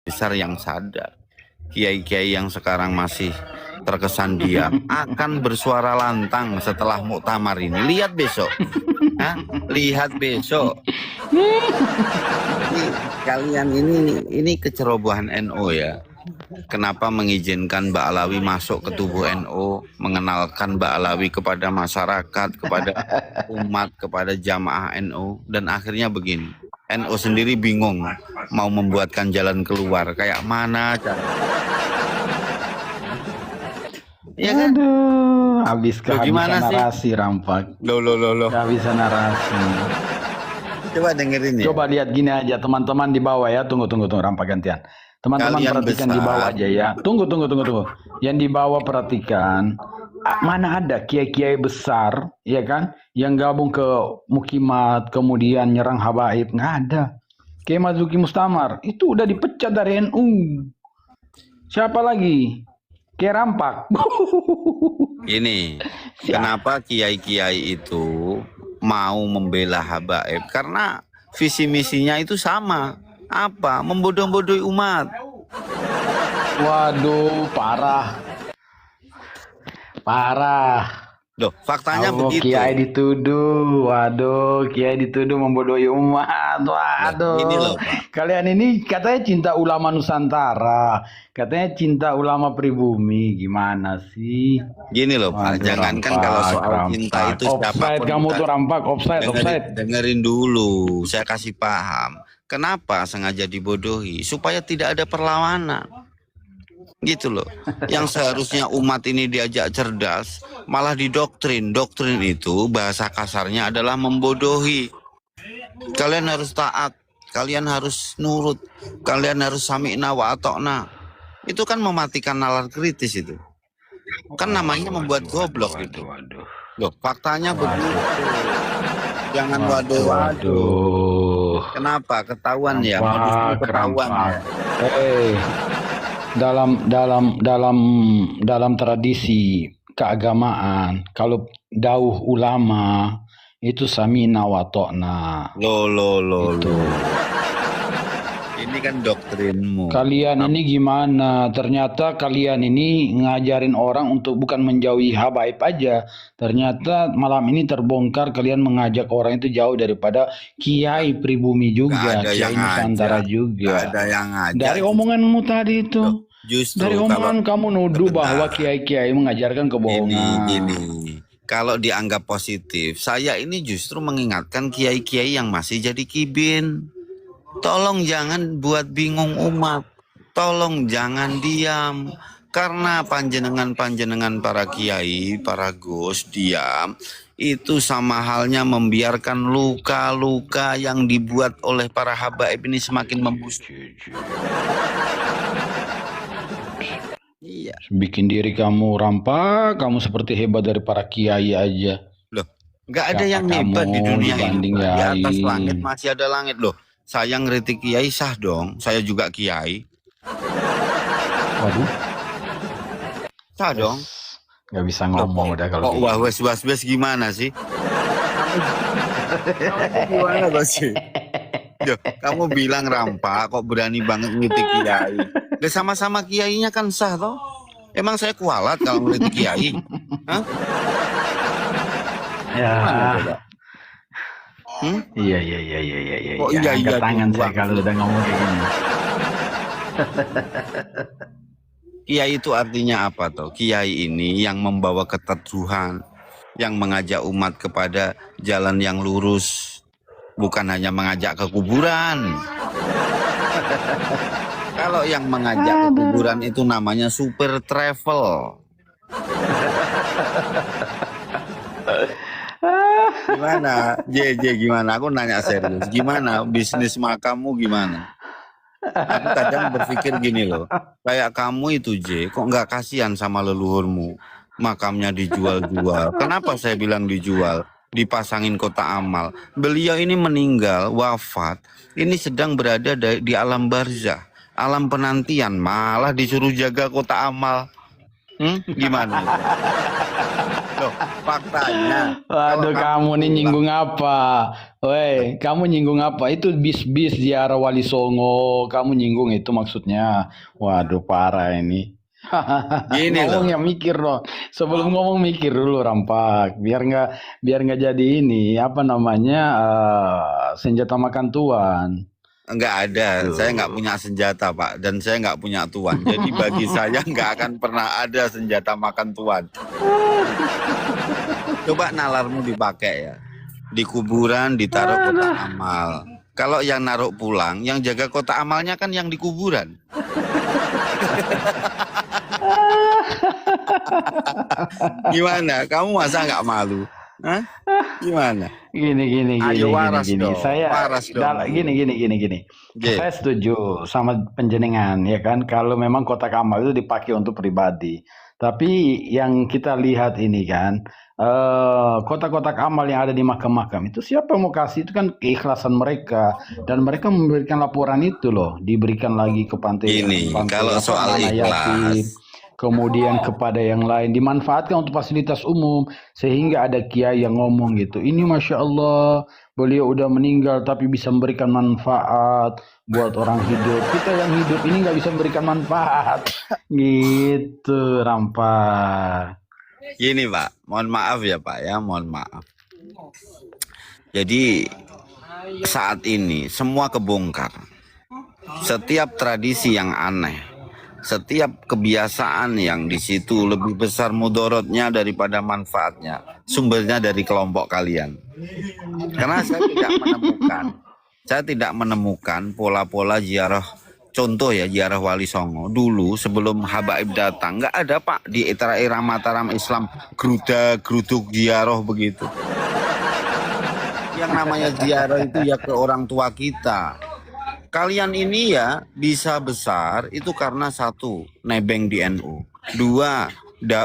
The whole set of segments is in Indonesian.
besar yang sadar. Kiai-kiai yang sekarang masih terkesan diam akan bersuara lantang setelah muktamar ini. Lihat besok. Hah? Lihat besok. Kalian ini kecerobohan NU ya. Kenapa mengizinkan Mbak Alawi masuk ke tubuh NU, mengenalkan Mbak Alawi kepada masyarakat, kepada umat, kepada jamaah NU, dan akhirnya begini. NU sendiri bingung mau membuatkan jalan keluar kayak mana cara. Ya kan? Aduh, habis kehabisan narasi Rampak. Loh. Kehabisan narasi. Coba dengerin ya. Coba lihat gini aja teman-teman di bawah ya. Tunggu Rampak gantian. Teman-teman perhatikan besar. Di bawah aja ya. Tunggu. Yang di bawah perhatikan. Mana ada kiai-kiai besar, ya kan? Yang gabung ke Mukimat, kemudian nyerang habaib. Nggak ada. Kiai Marzuki Mustamar, itu udah dipecat dari NU. Siapa lagi? Kiai Rampak. Ini, kenapa kiai-kiai itu mau membela habaib? Karena visi misinya itu sama. Apa? Membodoh-bodohi umat. Waduh, parah. Loh, faktanya begitu. Kiai dituduh, Kiai dituduh membodohi umat. Waduh. Ini loh, Pak. Kalian ini katanya cinta ulama Nusantara, katanya cinta ulama pribumi, gimana sih? Gini loh, Pak. Jangankan kalau soal cinta itu siapapun. Kamu tuh Rampak, offside. Dengerin dulu, saya kasih paham. Kenapa sengaja dibodohi? Supaya tidak ada perlawanan. Gitu loh. Yang seharusnya umat ini diajak cerdas, malah didoktrin. Doktrin itu bahasa kasarnya adalah membodohi. Kalian harus taat, kalian harus nurut, kalian harus sami'na wa ata'na. Itu kan mematikan nalar kritis itu. Kan namanya membuat goblok itu. Loh, faktanya begitu. Jangan waduh. Kenapa? Ketahuan ya, modusnya ketahuan ya. Dalam tradisi keagamaan, kalau dauh ulama itu samina wa ta'na. Loh. Ini kan doktrinmu. Kalian ini gimana? Ternyata kalian ini ngajarin orang untuk bukan menjauhi habaib aja. Ternyata malam ini terbongkar kalian mengajak orang itu jauh daripada kiai pribumi juga, kiai Nusantara juga. Gak ada yang ngajak. Dari omonganmu tadi itu. Justru dari omongan kamu nuduh bahwa kiai-kiai mengajarkan kebohongan. Ini. Kalau dianggap positif, saya ini justru mengingatkan kiai-kiai yang masih jadi kibin. Tolong jangan buat bingung umat. Tolong jangan diam. Karena panjenengan para kiai, para gus diam, itu sama halnya membiarkan luka-luka yang dibuat oleh para habaib ini semakin membusuk. Iya. Bikin diri kamu Rampak, kamu seperti hebat dari para kiai aja. Loh, nggak ada yang hebat di dunia ini. Di atas langit masih ada langit loh. Saya ngeritik kiai sah dong. Saya juga kiai. Waduh. Sah dong. Nggak bisa ngomong udah kalau. Kok wah wes gimana sih? Gimana sih? Yo, kamu bilang Rampak kok berani banget ngeritik kiai. Udah sama-sama kiainya kan sah toh. Emang saya kualat kalau ngeritik kiai? Hah? Ya. Iya. Kok iya tangan saya kalau udah ngomong kayak gini. Kiai itu artinya apa toh? Kiai ini yang membawa keteduhan, yang mengajak umat kepada jalan yang lurus, bukan hanya mengajak ke kuburan. Kalau yang mengajak ke kuburan itu namanya super travel. Gimana? Gimana? Aku nanya serius. Gimana bisnis makammu gimana? Aku kadang berpikir gini loh. Kayak kamu itu kok nggak kasihan sama leluhurmu? Makamnya dijual-jual. Kenapa saya bilang dijual? Dipasangin kotak amal. Beliau ini meninggal, wafat. Ini sedang berada di alam barzah, alam penantian. Malah disuruh jaga kotak amal. Gimana? Loh, Faktanya. Waduh, kamu nih nyinggung apa? Woi, kamu nyinggung apa? Itu bis-bis ziarah Wali Songo. Kamu nyinggung itu maksudnya. Waduh, parah ini. Gini loh. Ngomong yang mikir dong. Sebelum ngomong mikir dulu, Rampak. Biar nggak jadi ini apa namanya senjata makan tuan. Enggak ada, saya nggak punya senjata Pak, dan saya nggak punya tuan. Jadi bagi saya nggak akan pernah ada senjata makan tuan. Coba nalarmu dipakai ya. Di kuburan ditaruh kotak amal. Kalau yang naruh pulang, yang jaga kotak amalnya kan yang di kuburan. Gimana? Kamu masa nggak malu? Hah? Gimana? Gini. Ayo waras dong. Saya Waras dong. gini. Oke. Saya setuju sama penjenengan ya kan. Kalau memang kotak amal itu dipakai untuk pribadi. Tapi yang kita lihat ini kan, kotak-kotak amal yang ada di makam-makam itu siapa mau kasih itu kan keikhlasan mereka dan mereka memberikan laporan itu loh, diberikan lagi ke pantai. Ini kalau apa, soal anak yatim. ikhlas, Kemudian kepada yang lain dimanfaatkan untuk fasilitas umum sehingga ada kiai yang ngomong gitu, ini Masya Allah beliau udah meninggal tapi bisa memberikan manfaat buat orang hidup, kita yang hidup ini nggak bisa memberikan manfaat gitu, Rampa. gini Pak, mohon maaf ya Pak ya, mohon maaf. Jadi saat ini semua kebongkar. Setiap tradisi yang aneh, setiap kebiasaan yang di situ lebih besar mudorotnya daripada manfaatnya, sumbernya dari kelompok kalian. Karena saya tidak menemukan pola-pola ziarah. Contoh ya, ziarah Wali Songo dulu sebelum habaib datang nggak ada Pak, di era Mataram Islam geruduk ziarah begitu. Yang namanya ziarah itu ya ke orang tua kita. Kalian ini ya bisa besar itu karena satu, nebeng di NU. Dua,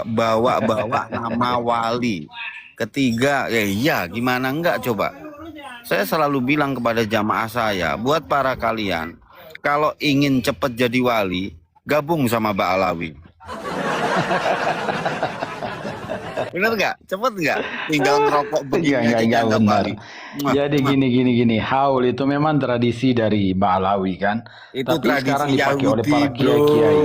bawa-bawa nama wali. Ketiga, ya iya gimana enggak coba. Saya selalu bilang kepada jamaah saya, buat para kalian, kalau ingin cepat jadi wali, gabung sama Mbak Alawi. Bener nggak? Cepet nggak? Tinggal ngerokok begini aja Enggak benar. wali. Jadi gini. Haul itu memang tradisi dari Ba'alawi kan. Itu Tapi sekarang tradisi dipakai oleh Yahudi, para bro. kiai-kiai.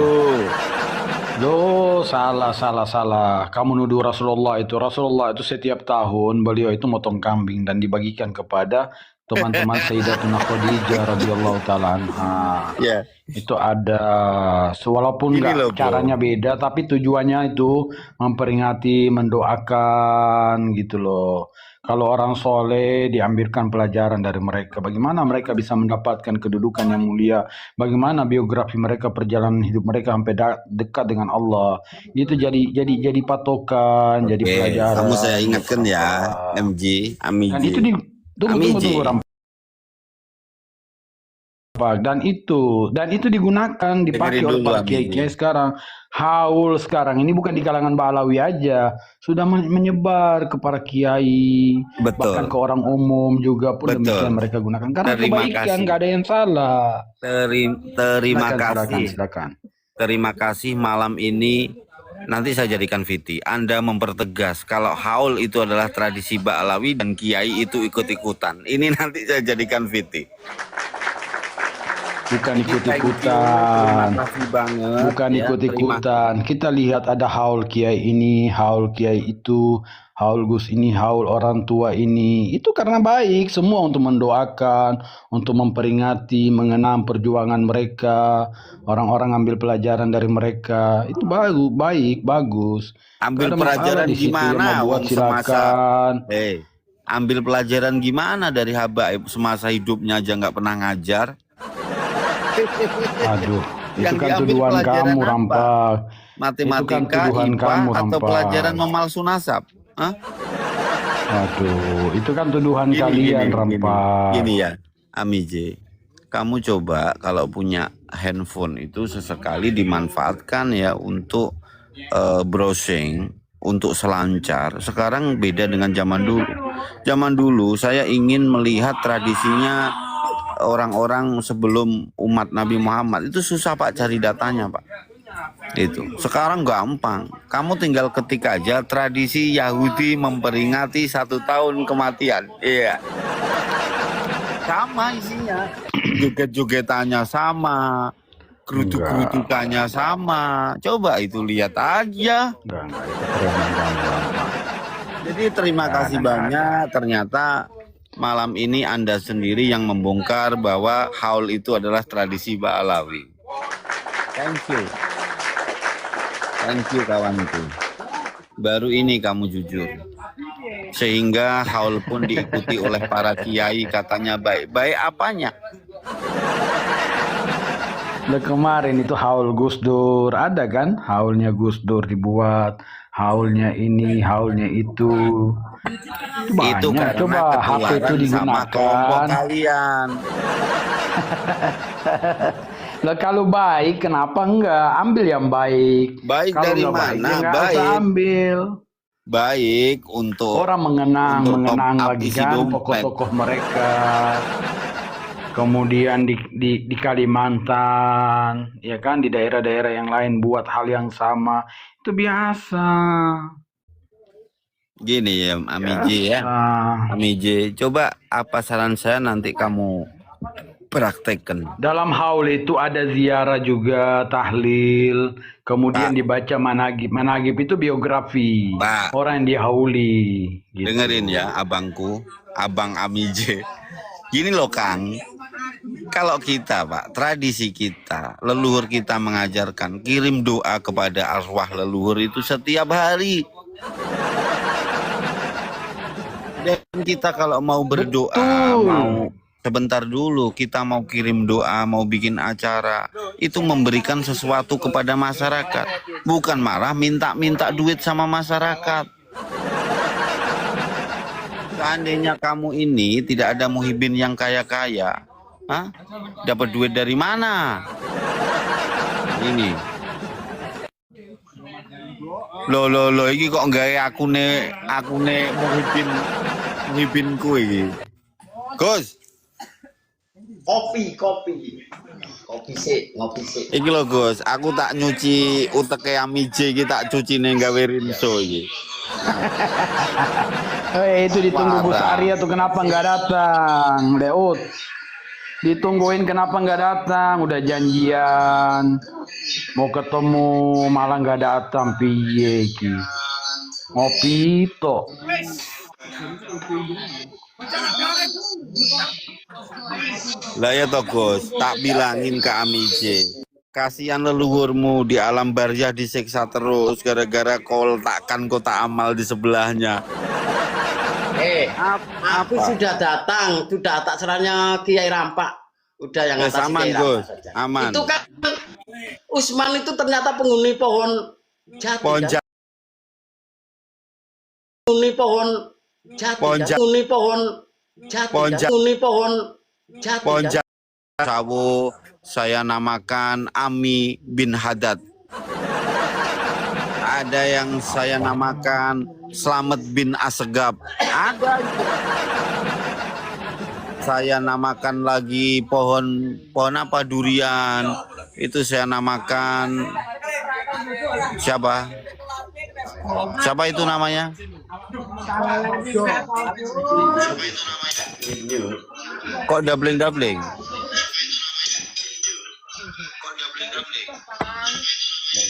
Loh, salah. Kamu nuduh Rasulullah itu setiap tahun beliau itu motong kambing dan dibagikan kepada teman-teman Sayyidatuna Khadijah radhiyallahu taala anha. Ya. Itu ada, walaupun Gini loh, nggak bro. caranya beda, tapi tujuannya itu memperingati, mendoakan gitu loh. Kalau orang soleh diambilkan pelajaran dari mereka, bagaimana mereka bisa mendapatkan kedudukan yang mulia, bagaimana biografi mereka, perjalanan hidup mereka sampai dekat dengan Allah. Gitu jadi patokan, jadi Oke, pelajaran. kamu saya gitu, ingatkan ya, Rampa. MJ, Dan Amiji. itu tunggu Amiji. Rampa. Dan itu digunakan, dipakai Dengerin oleh dulu, para Amiji. kiai-kiai sekarang. Haul sekarang ini bukan di kalangan Ba'alawi aja, sudah menyebar ke para kiai, bahkan ke Betul. orang umum juga pun Betul. demikian mereka gunakan karena Terima kebaikan, kasih. nggak ada yang salah. Terima kasih. Silakan. Terima kasih malam ini. Nanti saya jadikan VT. Anda mempertegas kalau haul itu adalah tradisi Ba'alawi dan kiai itu ikut-ikutan. Ini nanti saya jadikan VT. Bukan Terima ikut-ikutan. kasih banget. Bukan ya. ikut-ikutan. Kita lihat ada haul kiai ini, haul kiai itu, haul Gus ini, haul orang tua ini. Itu karena baik, semua untuk mendoakan, untuk memperingati, mengenang perjuangan mereka, orang-orang ambil pelajaran dari mereka. Itu baik, bagus. Ambil Nggak ada masalah pelajaran di situ, yang gimana? mau buat Wong semasa silakan. ambil pelajaran gimana dari habaib semasa hidupnya aja nggak pernah ngajar. Aduh, itu Yang kan diambil tuduhan pelajaran kamu, apa? Rampak. Matematika, tuduhan IPA, kamu, atau Rampak. pelajaran memalsu nasab? Hah? Aduh, itu kan tuduhan kalian, Rampak. Gini ya, Amije. Kamu coba kalau punya handphone itu sesekali dimanfaatkan ya untuk browsing, untuk selancar. Sekarang beda dengan zaman dulu. Zaman dulu saya ingin melihat tradisinya orang-orang sebelum umat Nabi Muhammad. Itu susah Pak cari datanya Pak. Itu sekarang gampang, kamu tinggal ketik aja tradisi Yahudi memperingati 1 tahun kematian. Iya, sama isinya, joget-jogetannya sama, kerutuk-kerutukannya sama. Coba itu lihat aja. Enggak, itu keren gampang. Jadi terima kasih banyak. Ternyata malam ini Anda sendiri yang membongkar bahwa haul itu adalah tradisi Ba'alawi. Thank you. Thank you kawanku. Baru ini kamu jujur. Sehingga haul pun diikuti oleh para kiai, katanya baik. Baik apanya? Lah kemarin itu haul Gus Dur, ada kan? Haulnya Gus Dur dibuat, haulnya ini, haulnya itu. Banyak. Itu karena Coba HP itu ketularan sama kelompok digunakan. kalian. Lah kalau baik kenapa enggak? Ambil yang baik. Baik Kalau dari enggak baik, mana? ya enggak usah Baik. ambil. Baik untuk Orang mengenang top up lagi isi kan dompet. tokoh-tokoh mereka. Kemudian di Kalimantan, ya kan, di daerah-daerah yang lain buat hal yang sama. Itu biasa. Gini ya, Amije ya. Biasa. Amije, coba apa saran saya nanti kamu praktekkan. Dalam haul itu ada ziarah juga, tahlil, kemudian dibaca managib. Managib itu biografi Pak. orang yang dihauli. Gitu. Dengerin ya abangku, abang Amije. Gini loh Kang, kalau kita Pak, tradisi kita, leluhur kita mengajarkan kirim doa kepada arwah leluhur itu setiap hari. Dan kita kalau mau berdoa, Betul. mau sebentar dulu, kita mau kirim doa, mau bikin acara, itu memberikan sesuatu kepada masyarakat, bukan malah minta-minta duit sama masyarakat. Seandainya kamu ini tidak ada muhibin yang kaya-kaya, hah? Dapat duit dari mana? Ini. Loh, ini kok gawe akune muhibinku iki. Gus, Kopi sih, ngopi sih. iki lho Gus, aku tak nyuci uteke Amije iki, tak cucine gawe rinso iki. Itu ditunggu Gus Arya tuh kenapa nggak datang, Leut? Ditungguin kenapa nggak datang? Udah janjian mau ketemu malah nggak datang, piye ki? Ngopi toh. Lah ya toh Gus, tak bilangin ke Amije. Kasihan leluhurmu di alam barzah disiksa terus gara-gara kau letakkan kotak amal di sebelahnya. Aku sudah datang, sudah tak serahnya Kiai Rampak. Udah yang atas aman Kiai Gus, Rampak saja. aman. Itu kan Usman itu ternyata penghuni pohon jati. Pohon kan? jati. Penghuni pohon jati. Pohon kan? jati. Penghuni pohon jati. Pohon kan? jati. Penghuni pohon jati. Pohon kan? jati. Sawo saya namakan Ami bin Haddad. Ada yang saya namakan Slamet bin Asegab. Ada. Saya namakan lagi pohon apa durian. Itu saya namakan siapa? Siapa itu namanya? Kok dabling-dabling?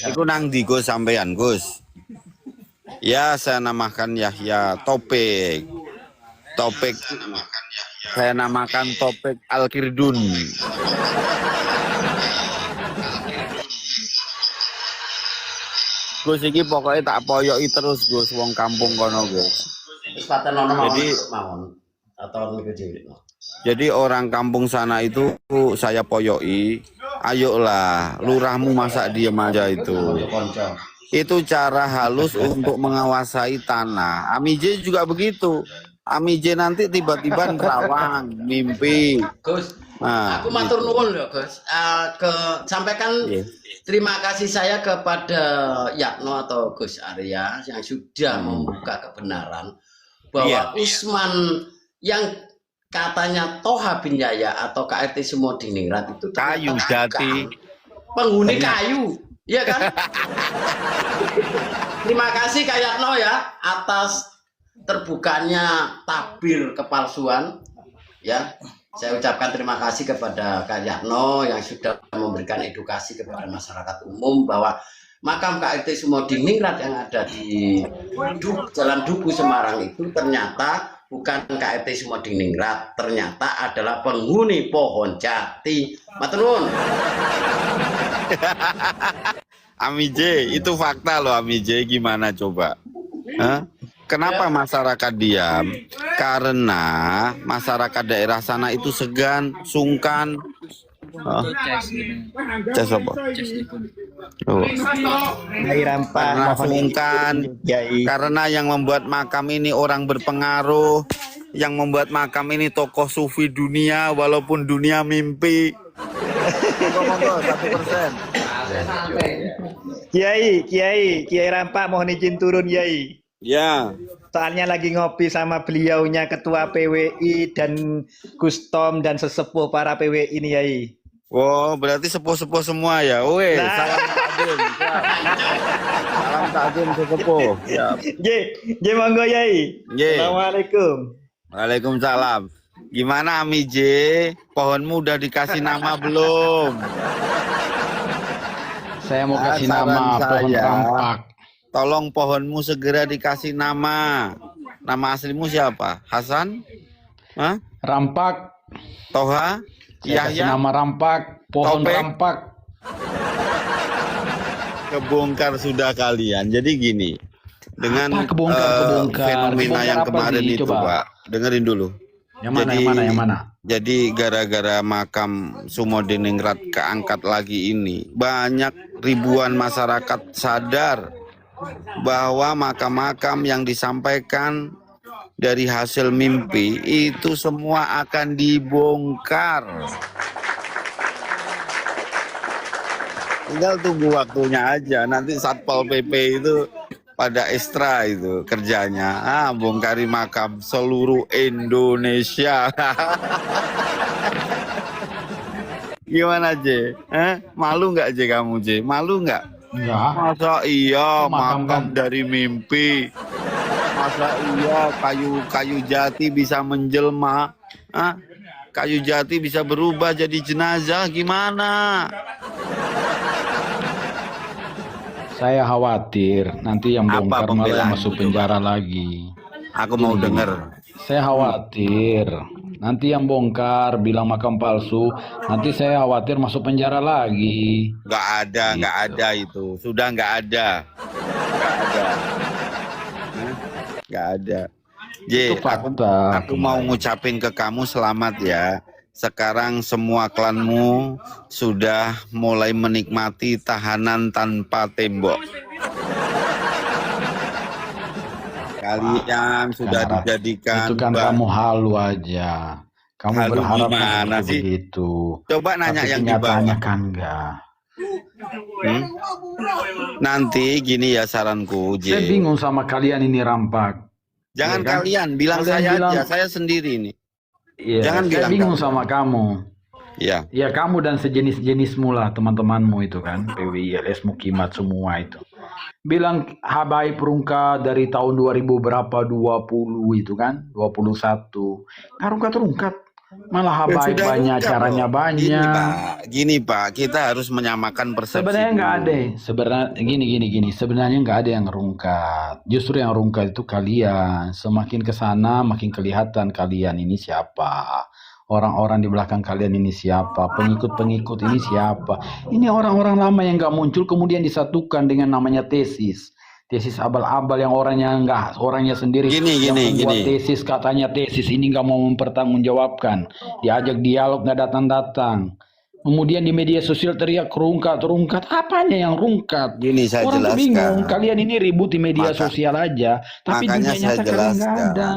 Iku nang di Gus sampean Gus. Ya saya namakan Yahya Topik. Topik saya namakan Topik Al-Kirdun. Gus iki pokoknya tak poyoki terus Gus wong kampung kono Gus. Wis paten ono Jadi mawon atau niku dhewe. Jadi orang kampung sana itu saya poyoi, ayolah lurahmu masa diem aja itu. Itu cara halus untuk menguasai tanah. Amije juga begitu. Amije nanti tiba-tiba nerawang, mimpi. Gus, Nah, aku matur gitu. nuwun lho Gus. Sampaikan Iya. terima kasih saya kepada Yatno atau Gus Arya yang sudah membuka kebenaran bahwa Iya. Usman yang katanya Toha bin Yahya atau KRT Sumodiningrat itu Kayu ternyata jati. penghuni kayu. Iya kan? Terima kasih Kak Yatno ya atas terbukanya tabir kepalsuan. Ya, saya ucapkan terima kasih kepada Kak Yatno yang sudah memberikan edukasi kepada masyarakat umum bahwa makam KRT Sumodiningrat yang ada di Jalan Duku Semarang itu ternyata bukan KRT Sumodiningrat, ternyata adalah penghuni pohon jati. Matur nuwun. Ami J, itu fakta loh Ami J, gimana coba? Hah? Kenapa masyarakat diam? Karena masyarakat daerah sana itu segan, sungkan. Ces apa? Oh. Karena sungkan, karena yang membuat makam ini orang berpengaruh, yang membuat makam ini tokoh sufi dunia, walaupun dunia mimpi. Monggo 1%. Kiai Rampak mohon izin turun Kiai. Ya. Soalnya lagi ngopi sama beliaunya Ketua PWI dan Gustom dan sesepuh para PWI ini Kiai. Oh, berarti sepuh-sepuh semua ya. Weh, Nah. salam takdim. Salam takdim sesepuh. Siap. J monggo Kiai. J. Assalamualaikum. Waalaikumsalam. Gimana Ami J? Pohonmu udah dikasih nama belum? Saya mau kasih Saran nama pohon saya, rampak. Tolong pohonmu segera dikasih nama. Nama aslimu siapa? Hasan? Hah? Rampak. Toha? Saya kasih Yahya? nama rampak. Pohon Topik? rampak. Kebongkar sudah kalian. Jadi gini, dengan Apa kebongkar? fenomena Kebongkar yang apa kemarin sih? itu, Coba. Pak, dengerin dulu. Yang mana, yang mana? Jadi gara-gara makam Sumodiningrat keangkat lagi ini, banyak ribuan masyarakat sadar bahwa makam-makam yang disampaikan dari hasil mimpi itu semua akan dibongkar. Tinggal tunggu waktunya aja. Nanti Satpol PP itu pada ekstra itu kerjanya. Bongkari makam seluruh Indonesia. Gimana J? Malu nggak J kamu J? Malu nggak? Enggak. Masa iya Makam makam kan? dari mimpi? Masa iya kayu jati bisa menjelma? Kayu jati bisa berubah jadi jenazah? Gimana? Saya khawatir nanti yang Apa bongkar malah pembelaan masuk itu, penjara lagi. Aku mau Gini, denger. Saya khawatir nanti yang bongkar bilang makam palsu, nanti saya khawatir masuk penjara lagi. Nggak ada itu. Sudah nggak ada. Nggak ada. J, Itu fakta. aku mau ngucapin ke kamu selamat ya. Sekarang semua klanmu sudah mulai menikmati tahanan tanpa tembok. Kalian sudah Harap. dijadikan Itu kan kamu halu aja. Kamu Halu berharap gimana seperti sih? itu. Coba nanya Tapi yang di kenyataannya bawah. kan enggak. Nanti gini ya saranku, Saya J. bingung sama kalian ini rampak. Jangan Iya kan? kalian, bilang Kalian saya bilang- aja, saya sendiri nih. Iya, Jangan saya bilang bingung kamu. sama kamu. Ya, Ya kamu dan sejenis-jenismu lah, teman-temanmu itu kan, PWI, LS, Mukimat semua itu. Bilang habaib rungkat dari tahun 2000 berapa, 20 itu kan, 21. Nggak rungkat-rungkat. Malah habaib sudah banyak, rungkat caranya loh. banyak. Gini Pak, kita harus menyamakan persepsi. Sebenarnya nggak dulu. ada. Sebenarnya gini. Sebenarnya nggak ada yang rungkat. Justru yang rungkat itu kalian. Semakin ke sana, makin kelihatan kalian ini siapa. Orang-orang di belakang kalian ini siapa. Pengikut-pengikut ini siapa. Ini orang-orang lama yang nggak muncul kemudian disatukan dengan namanya tesis. Tesis abal-abal yang orangnya sendiri yang membuat tesis, katanya tesis ini nggak mau mempertanggungjawabkan. Diajak dialog nggak datang-datang. Kemudian di media sosial teriak rungkat. Apanya yang rungkat? Gini saya Orang tuh jelaskan. bingung. Kalian ini ribut di media sosial aja, tapi makanya dunia nyata saya kalian nggak jelaskan. ada.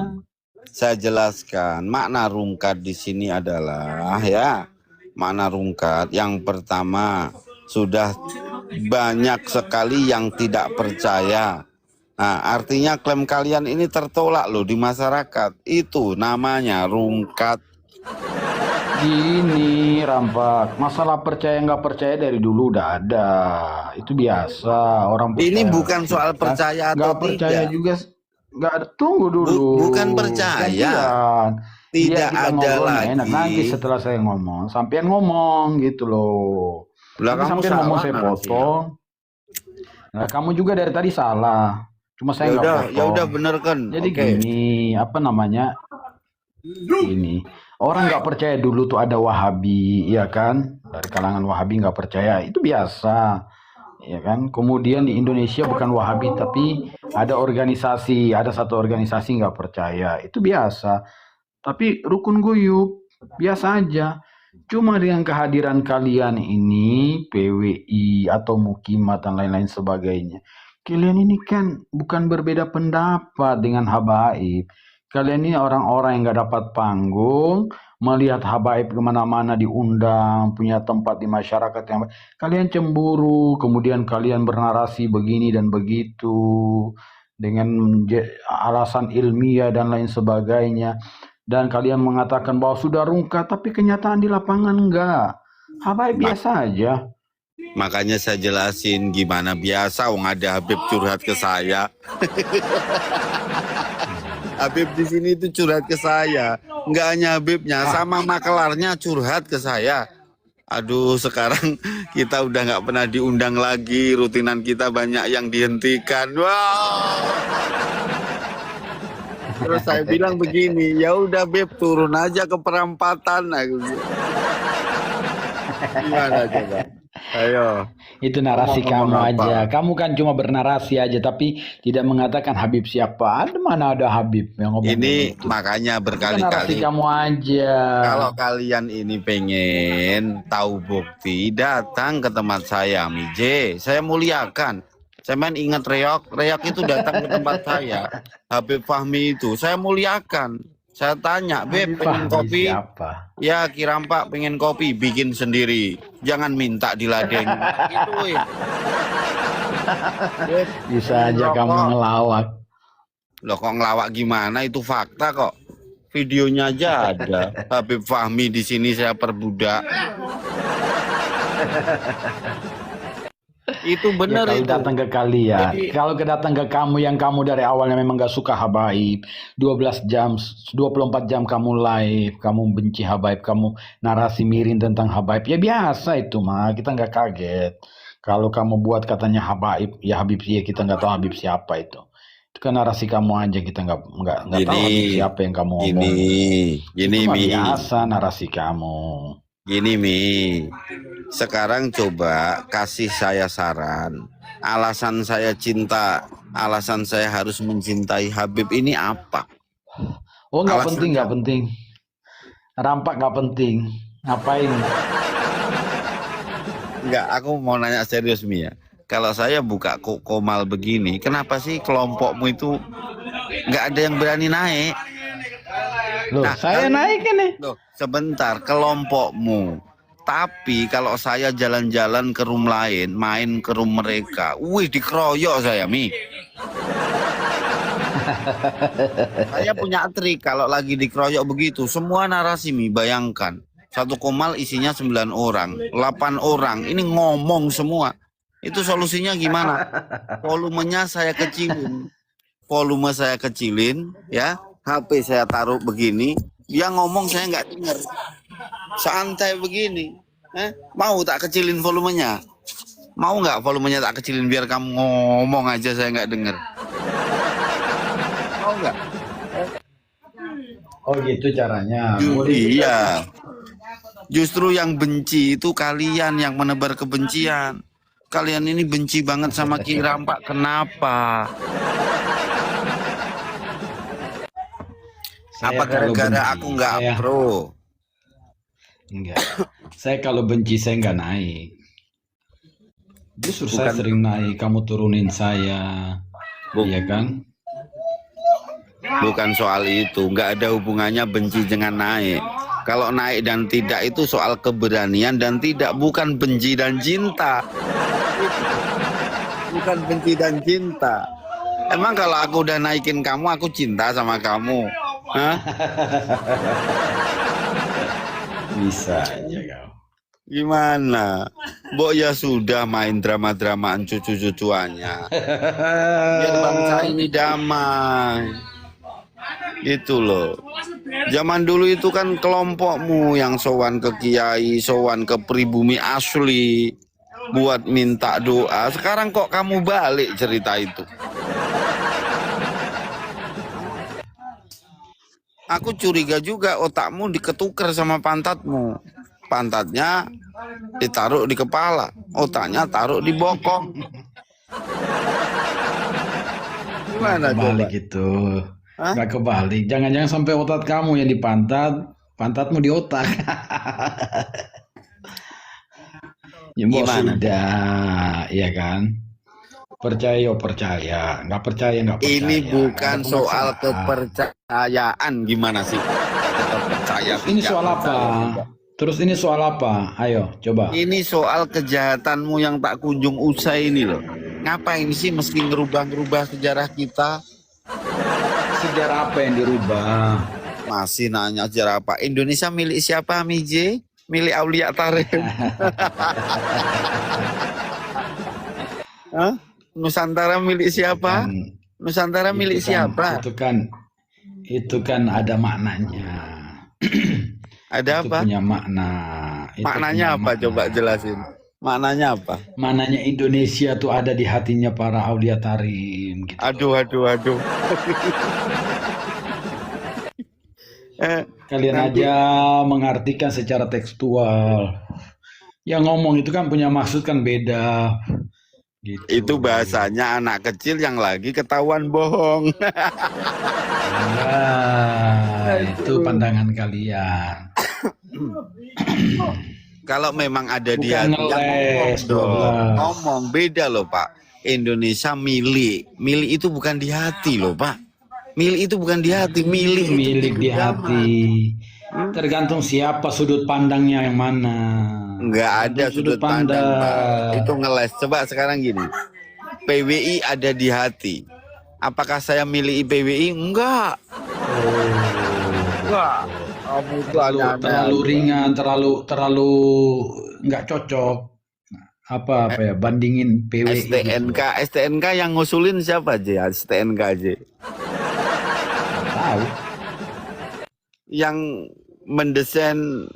Saya jelaskan makna rungkat di sini adalah ya makna rungkat. Yang pertama sudah banyak sekali yang tidak percaya. Nah, artinya klaim kalian ini tertolak loh di masyarakat. Itu namanya rungkat. Gini, Rampak. Masalah percaya nggak percaya dari dulu udah ada. Itu biasa. Orang Ini percaya, bukan soal kan? percaya atau Nggak percaya tidak. juga. Nggak ada. Tunggu dulu. Bukan percaya. Gantian. Biar Tidak kita ada ngobrol nggak enak. Nanti lagi. setelah saya ngomong, sampean ngomong gitu loh. Lah Nanti kamu sampean ngomong salah saya narasinya. potong. Nah, kamu juga dari tadi salah. Cuma saya nggak Ya udah potong. bener kan. Jadi Oke. gini, apa namanya? Ini orang nggak percaya dulu tuh ada Wahabi, ya kan? Dari kalangan Wahabi nggak percaya, itu biasa, ya kan? Kemudian di Indonesia bukan Wahabi tapi ada organisasi, ada satu organisasi nggak percaya, itu biasa. Tapi rukun guyub biasa aja. Cuma dengan kehadiran kalian ini, PWI atau Mukimat dan lain-lain sebagainya, kalian ini kan bukan berbeda pendapat dengan habaib. Kalian ini orang-orang yang nggak dapat panggung, melihat habaib kemana-mana diundang, punya tempat di masyarakat yang baik. Kalian cemburu, kemudian kalian bernarasi begini dan begitu, dengan alasan ilmiah dan lain sebagainya. Dan kalian mengatakan bahwa sudah rungkat, tapi kenyataan di lapangan enggak. Habaib biasa aja. Makanya saya jelasin gimana biasa, wong ada Habib curhat ke saya. Habib di sini itu curhat ke saya, nggak hanya Habibnya, sama makelarnya curhat ke saya. Aduh, sekarang kita udah nggak pernah diundang lagi, rutinan kita banyak yang dihentikan. Wow. Terus saya bilang begini, ya udah Beb, turun aja ke perampatan. Gimana coba? Ayo. Itu narasi Ngomong kamu apa? aja. Kamu kan cuma bernarasi aja, tapi tidak mengatakan Habib siapa. Ada mana ada Habib yang ngomong Ini begitu. makanya Itu kan narasi berkali-kali. kamu aja. Kalau kalian ini pengen tahu bukti, datang ke tempat saya, Mije. Saya muliakan. Saya main ingat Reok itu datang ke tempat saya. Habib Fahmi itu, saya muliakan. Saya tanya, Beb, Habib pengen Fahmi kopi? siapa? Ya, Kirampak pengen kopi, bikin sendiri. Jangan minta diladeni. Gituin. Beb, Bisa pengen aja kamu rokok. ngelawak. Loh kok ngelawak gimana? Itu fakta kok. Videonya aja ada. Habib Fahmi di sini saya perbudak. Itu Ya benar kalau itu. datang ke kalian, Jadi- kalau datang ke kamu yang kamu dari awalnya memang gak suka habaib, 12 jam, 24 jam kamu live, kamu benci habaib, kamu narasi miring tentang habaib, ya biasa itu mah, kita nggak kaget. Kalau kamu buat katanya habaib, ya Habib ya kita nggak tahu Habib siapa itu. Itu kan narasi kamu aja, kita nggak tahu Habib siapa yang kamu ngomong. Gini Itu mah Mi. biasa narasi kamu. Gini Mi, sekarang coba kasih saya saran. Alasan saya cinta, alasan saya harus mencintai Habib ini apa? Oh nggak Alasannya. penting, nggak penting. Rampak nggak penting. Ngapain? Enggak, aku mau nanya serius Mi ya. Kalau saya buka komal begini, kenapa sih kelompokmu itu nggak ada yang berani naik? Loh, Nah, saya naik ini. Loh, sebentar, kelompokmu. Tapi kalau saya jalan-jalan ke room lain, main ke room mereka, wih dikeroyok saya, Mi. Saya punya trik kalau lagi dikeroyok begitu, semua narasi Mi, bayangkan. Satu komal isinya 9 orang, 8 orang, ini ngomong semua. Itu solusinya gimana? Volumenya saya kecilin. Volume saya kecilin, ya. HP saya taruh begini, dia ngomong saya nggak dengar. Santai begini. Mau tak kecilin volumenya? Mau nggak volumenya tak kecilin biar kamu ngomong aja saya nggak dengar? Mau nggak? Oh gitu caranya. Iya. Justru yang benci itu kalian yang menebar kebencian. Kalian ini benci banget sama Ki Rampak. Kenapa? Apa gara-gara aku nggak pro? Enggak. Saya kalau benci saya nggak naik. Justru saya sering naik, kamu turunin saya. Iya kan? Bukan soal itu, nggak ada hubungannya benci dengan naik. Kalau naik dan tidak itu soal keberanian dan tidak, bukan benci dan cinta. Bukan benci dan cinta. Emang kalau aku udah naikin kamu, aku cinta sama kamu? Hah? Bisa aja kau. Gimana? Mbok ya sudah main drama-dramaan cucu-cucuannya. Biar bangsa ini damai. Itu loh. Zaman dulu itu kan kelompokmu yang sowan ke kiai, sowan ke pribumi asli buat minta doa. Sekarang kok kamu balik cerita itu? Aku curiga juga otakmu diketuker sama pantatmu. Pantatnya ditaruh di kepala, otaknya taruh di bokong. Gimana Kebalik coba? itu. Hah? Nggak kebalik. Jangan-jangan sampai otak kamu yang di pantat, pantatmu di otak. Ya mbok Gimana? sudah, ya kan? Percaya percaya, nggak percaya nggak percaya. Ini bukan Nggak ada soal permasalahan. kepercayaan, gimana sih? Tetap percaya. Ini tidak soal apa? percaya juga. Terus ini soal apa? Ayo, coba. Ini soal kejahatanmu yang tak kunjung usai ini loh. Ngapain sih mesti ngerubah-ngerubah sejarah kita? Sejarah apa yang dirubah? Masih nanya sejarah apa? Indonesia milik siapa, Mije? Milik Aulia Tarem. Hah? Nusantara milik siapa? Kan, Nusantara milik siapa? itu kan ada maknanya. Ada Itu apa? punya makna. Itu Maknanya punya apa? makna. Coba jelasin. Maknanya apa? Maknanya Indonesia tuh ada di hatinya para Aulia Tarim gitu. Aduh. Kalian nanti- aja mengartikan secara tekstual. Yang ngomong itu kan punya maksud kan beda. Gitu. Itu bahasanya anak kecil yang lagi ketahuan bohong. Nah, itu pandangan kalian. Kalau memang ada di Bukan hati yang ngeles, ngomong beda loh Pak. Indonesia milik itu bukan di hati loh Pak. Milik itu bukan di hati, milik itu Milik di hati. Tergantung siapa sudut pandangnya yang mana. Enggak ada sudut pandang Pak. Itu ngeles. Coba sekarang gini. PWI ada di hati. Apakah saya milih PWI? Enggak. Enggak. Kamu tuh Terlalu ringan, terlalu nggak cocok. Apa ya? Bandingin PWI. STNK yang ngusulin siapa aja? STNK aja. Tahu. Yang mendesain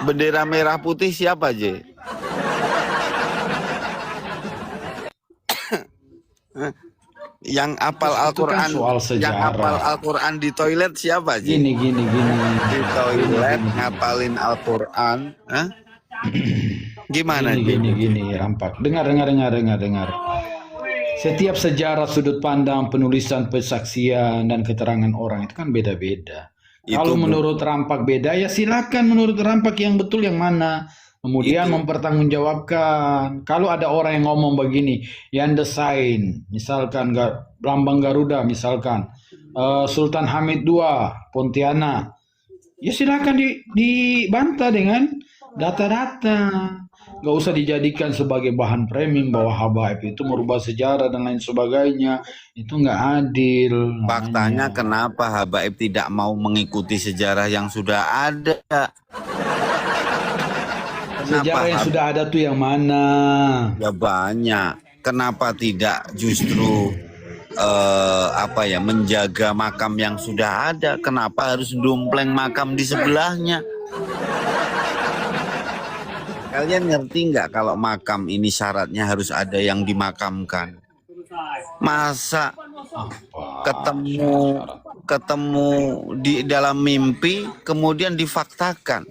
bendera merah putih siapa aja? Yang apal Itu kan Al-Quran, soal sejarah. yang apal Al-Quran di toilet siapa aja? Gini. Di toilet ngapalin Al-Quran, hah? Gimana Gini, Rampak. Dengar. Setiap sejarah, sudut pandang, penulisan, persaksian, dan keterangan orang itu kan beda-beda. Kalau menurut Rampak beda, ya silakan menurut Rampak yang betul yang mana. Kemudian mempertanggungjawabkan. Kalau ada orang yang ngomong begini, yang desain, misalkan lambang Garuda, misalkan Sultan Hamid II, Pontianak, ya silakan dibantah dengan data-data. Gak usah dijadikan sebagai bahan framing bahwa Habaib itu merubah sejarah dan lain sebagainya. Itu nggak adil. Faktanya kenapa Habaib tidak mau mengikuti sejarah yang sudah ada? Sejarah yang sudah ada tuh yang mana? Ya banyak. Kenapa tidak justru menjaga makam yang sudah ada? Kenapa harus dumpleng makam di sebelahnya? Kalian ngerti nggak kalau makam ini syaratnya harus ada yang dimakamkan? Masa ketemu di dalam mimpi kemudian difaktakan?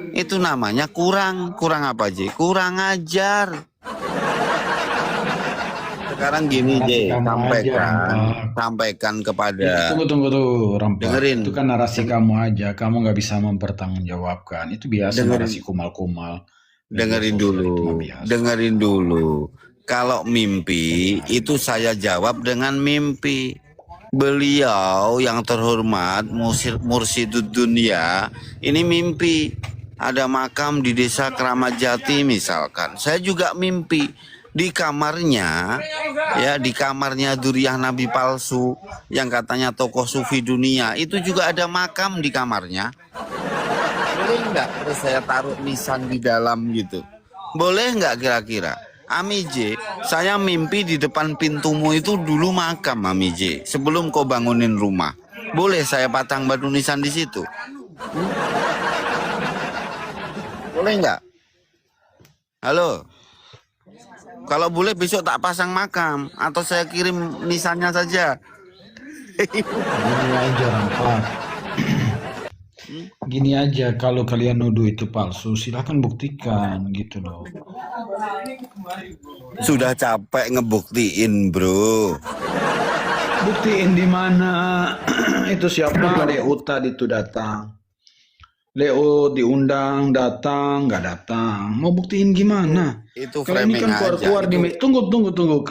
Itu namanya kurang apa J? Kurang ajar. Sekarang gini J, sampaikan kepada. Tunggu tuh, Rampak. Dengerin. Itu kan narasi kamu aja. Kamu nggak bisa mempertanggungjawabkan. Itu biasa narasi kumal-kumal. Dengerin dulu. Kalau mimpi itu saya jawab dengan mimpi. Beliau yang terhormat Mursyidud Dunya ini mimpi ada makam di desa Keramat Jati misalkan. Saya juga mimpi di kamarnya Duriyah Nabi palsu yang katanya tokoh sufi dunia itu juga ada makam di kamarnya. Boleh nggak terus saya taruh nisan di dalam gitu? Boleh nggak kira-kira? Ami J, saya mimpi di depan pintumu itu dulu makam Ami J. Sebelum kau bangunin rumah. Boleh saya pasang batu nisan di situ? Boleh nggak? Halo? Kalau boleh besok tak pasang makam. Atau saya kirim nisannya saja. Gini aja Rampak. Gini aja, kalau kalian nuduh itu palsu, silahkan buktikan gitu loh. Sudah capek ngebuktiin bro. Buktiin di mana? Itu siapa? Leo tadi itu datang. Leo diundang, datang, nggak datang. Mau buktiin gimana? Itu Kalian ini framing kan keluar-keluar aja. di tunggu.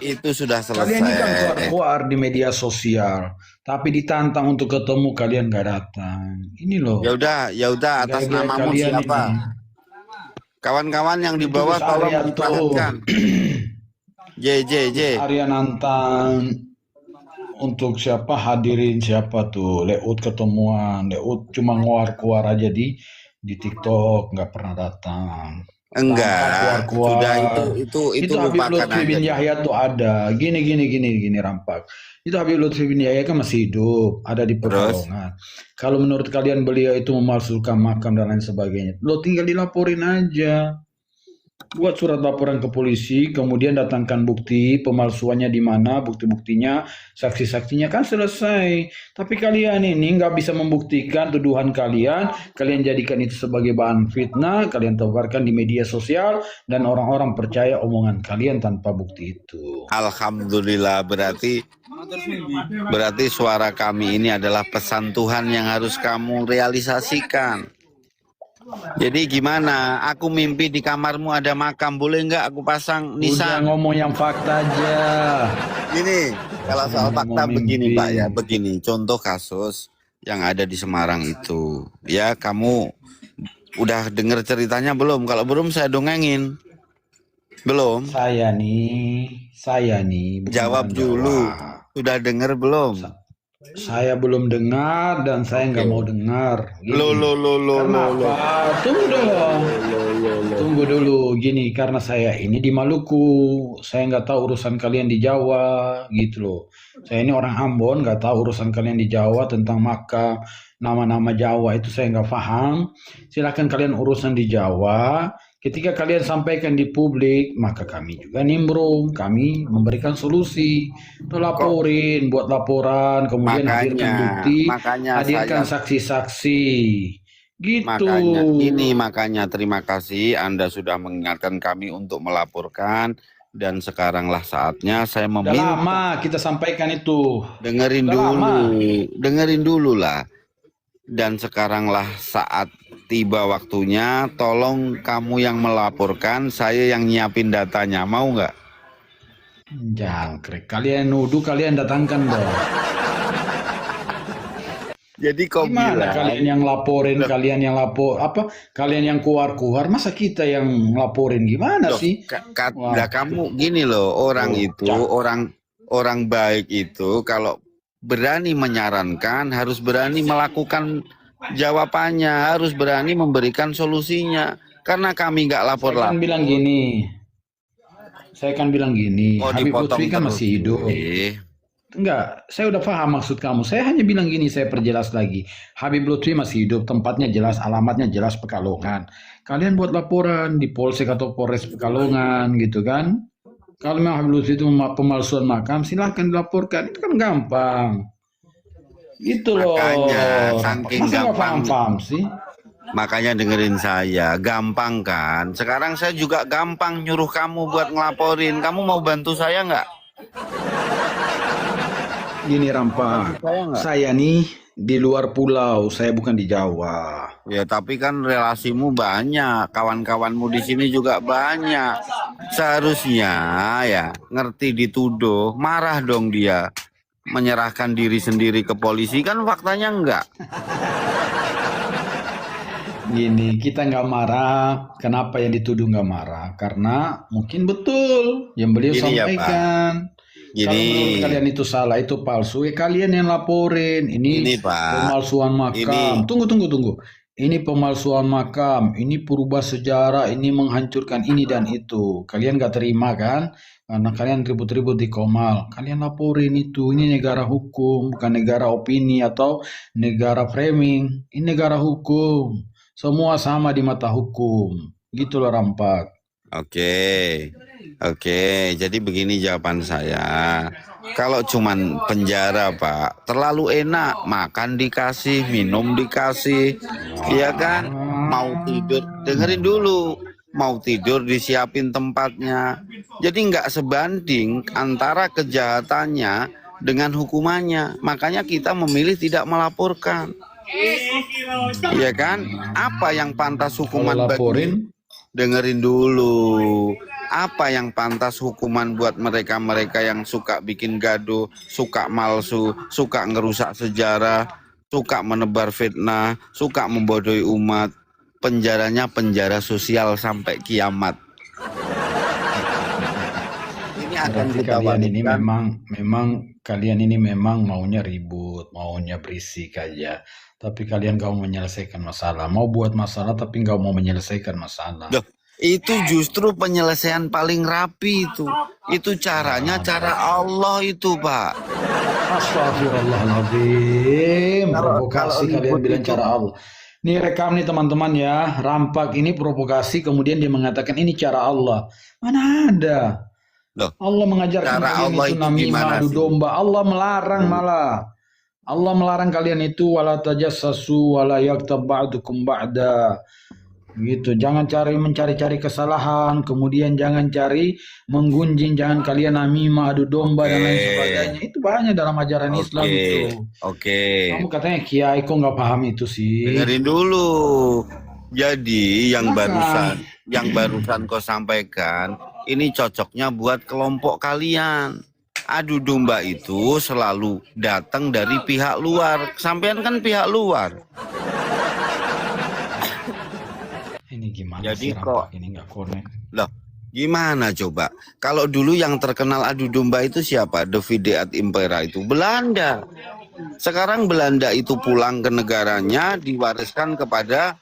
Itu sudah Kalian ini kan selesai. keluar-keluar di media sosial, tapi ditantang untuk ketemu kalian nggak datang. Ini loh. Ya udah atas Gaya-gaya namamu kalian siapa? ini. Kawan-kawan yang di bawah Gus tolong Arianto. diperhatikan. J. Arya nantang untuk siapa hadirin siapa tuh Leut ketemuan. Leut cuma nguar-kuar aja di TikTok, nggak pernah datang. Enggak, Keluar-keluar. sudah itu Habib lupakan Lutfi bin aja. Yahya tuh ada. Gini Rampak. Itu Habib Lutfi bin Yahya kan masih hidup, ada di Terus? Pekalongan. Kalau menurut kalian beliau itu memalsukan makam dan lain sebagainya, lo tinggal dilaporin aja. Buat surat laporan ke polisi, kemudian datangkan bukti pemalsuannya di mana, bukti-buktinya, saksi-saksinya kan selesai. Tapi kalian ini nggak bisa membuktikan tuduhan kalian, kalian jadikan itu sebagai bahan fitnah, kalian tebarkan di media sosial, dan orang-orang percaya omongan kalian tanpa bukti itu. Alhamdulillah, berarti suara kami ini adalah pesan Tuhan yang harus kamu realisasikan. Jadi gimana? Aku mimpi di kamarmu ada makam, boleh nggak aku pasang Udah nisan? ngomong yang fakta aja. Gini, kalau soal fakta Ngomong begini mimpi. Pak ya, begini. Contoh kasus yang ada di Semarang itu, ya kamu udah dengar ceritanya belum? Kalau belum saya dongengin. Belum? Saya nih bukan Jawab orang dulu. Jawa. Sudah dengar belum? Saya belum dengar dan saya nggak mau dengar. Gini. Lo. Kenapa? Tunggu dulu. Gini, karena saya ini di Maluku, saya nggak tahu urusan kalian di Jawa, gitu loh. Saya ini orang Ambon, nggak tahu urusan kalian di Jawa tentang makam, nama-nama Jawa itu saya nggak paham. Silakan kalian urusan di Jawa. Ketika kalian sampaikan di publik, maka kami juga nimbrung, kami memberikan solusi, laporin, buat laporan, kemudian hadirkan bukti, hadirkan saksi-saksi, gitu. Makanya terima kasih Anda sudah mengingatkan kami untuk melaporkan, dan sekaranglah saatnya saya Udah meminta. lama kita sampaikan itu. Dengerin dulu lah. Dan sekaranglah saat tiba waktunya, tolong kamu yang melaporkan, saya yang nyiapin datanya, mau nggak? Jangkrik, kalian nuduh, kalian datangkan dong. Jadi kau Gimana bilang, kalian yang laporin, kalian yang lapor, kalian yang keluar-keluar, masa kita yang laporin gimana loh, sih? lah kamu gini loh, orang itu, orang baik itu kalau berani menyarankan, harus berani melakukan jawabannya, harus berani memberikan solusinya. Karena kami nggak lapor-lapor. Saya kan bilang gini, Mau Habib dipotong Lutfi kan terus. masih hidup. Enggak, saya udah paham maksud kamu. Saya hanya bilang gini, saya perjelas lagi. Habib Lutfi masih hidup, tempatnya jelas, alamatnya jelas Pekalongan. Kalian buat laporan di Polsek atau Polres Pekalongan gitu kan. Kalau memang Habib Lutfi itu pemalsuan makam, silahkan dilaporkan. Itu kan gampang. Gitu loh. Makanya, saking Masa nggak gampang. paham sih? Makanya dengerin saya, gampang kan? Sekarang saya juga gampang nyuruh kamu buat ngelaporin. Kamu mau bantu saya nggak? Gini Rampa, saya nih di luar pulau, saya bukan di Jawa. Ya tapi kan relasimu banyak, kawan-kawanmu di sini juga banyak. Seharusnya ya ngerti dituduh, marah dong dia. Menyerahkan diri sendiri ke polisi, kan faktanya enggak. Gini, kita nggak marah. Kenapa yang dituduh nggak marah? Karena mungkin betul yang beliau Gini ya, Pak. sampaikan. Kalau Gini, menurut kalian itu salah, itu palsu, ya kalian yang laporin. Ini Pak. pemalsuan makam. Ini. Tunggu. ini pemalsuan makam, ini perubah sejarah, ini menghancurkan ini dan itu. Kalian gak terima kan? Karena kalian ribut-ribut di Komal. Kalian laporin itu. Ini negara hukum, bukan negara opini atau negara framing. Ini negara hukum. Semua sama di mata hukum. Gitu loh Rampak. Oke, oke. Jadi begini jawaban saya. Kalau cuman penjara, Pak, terlalu enak. Makan dikasih, minum dikasih, ya kan? Mau tidur, dengerin dulu. Mau tidur disiapin tempatnya. Jadi nggak sebanding antara kejahatannya dengan hukumannya. Makanya kita memilih tidak melaporkan. Iya kan? Apa yang pantas Kalau hukuman bagi laporin, dengerin dulu. Apa yang pantas hukuman buat mereka-mereka yang suka bikin gaduh, suka malsu, suka ngerusak sejarah, suka menebar fitnah, suka membodohi umat. Penjaranya penjara sosial sampai kiamat. Ini akan berarti kita kalian ini wanitkan. memang kalian ini memang maunya ribut, maunya berisik aja. Tapi kalian gak mau menyelesaikan masalah. Mau buat masalah tapi gak mau menyelesaikan masalah. Loh, itu justru penyelesaian paling rapi itu. Itu caranya cara Allah itu, Pak. Astagfirullahaladzim. Kalau Provokasi kalian ribut bilang itu, cara Allah. Ini rekam nih teman-teman ya. Rampak ini provokasi kemudian dia mengatakan ini cara Allah. Mana ada? loh, Allah mengajarkan cara kalian Allah itu itu namimah gimana adu sih? domba. Allah melarang malah. Allah melarang kalian itu wala tajassasu wala yaktab ba'dukum ba'da. Gitu. Jangan mencari-cari kesalahan, kemudian jangan cari menggunjing, jangan kalian namimah adu domba dan lain Oke, sebagainya. Itu banyak dalam ajaran Islam oke, itu. oke. Kamu katanya kiai kok nggak paham itu sih? Dengerin dulu. Jadi Silakan. yang barusan kau sampaikan, ini cocoknya buat kelompok kalian. Adu domba itu selalu datang dari pihak luar. Sampean kan pihak luar. Ini gimana Jadi sih kok, Rampak ini nggak connect? loh, gimana coba? Kalau dulu yang terkenal adu domba itu siapa? Davide ad Impera itu Belanda. Sekarang Belanda itu pulang ke negaranya, diwariskan kepada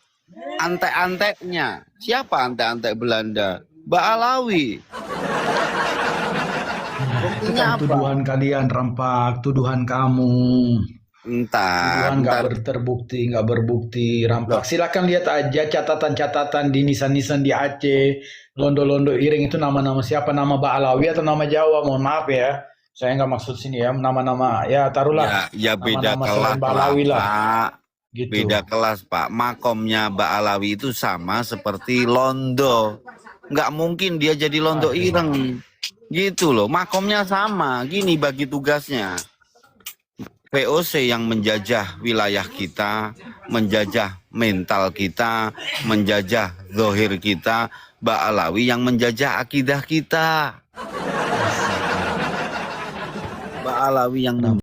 antek-anteknya. Siapa antek-antek Belanda? Mbak Alawi. Itu Buktinya kan apa? tuduhan kalian Rampak, tuduhan kamu. Entar, Tuduhan entar. nggak berbukti, Loh, Rampak. Silakan lihat aja catatan-catatan di nisan-nisan di Aceh, londo-londo iring itu nama-nama siapa? Nama Ba'alawi atau nama Jawa? Mohon maaf ya, saya nggak maksud sini ya, nama-nama ya taruhlah ya beda nama-nama kelas selain lah, Ba'alawi lah, Pak. gitu. Beda kelas, Pak. Makomnya Mbak Alawi itu sama seperti londo. Nggak mungkin dia jadi londo Aduh, ireng. Gitu loh. Makomnya sama. Gini bagi tugasnya. VOC yang menjajah wilayah kita, menjajah mental kita, menjajah zohir kita. Mbak Alawi yang menjajah akidah kita. asik. Mbak Alawi yang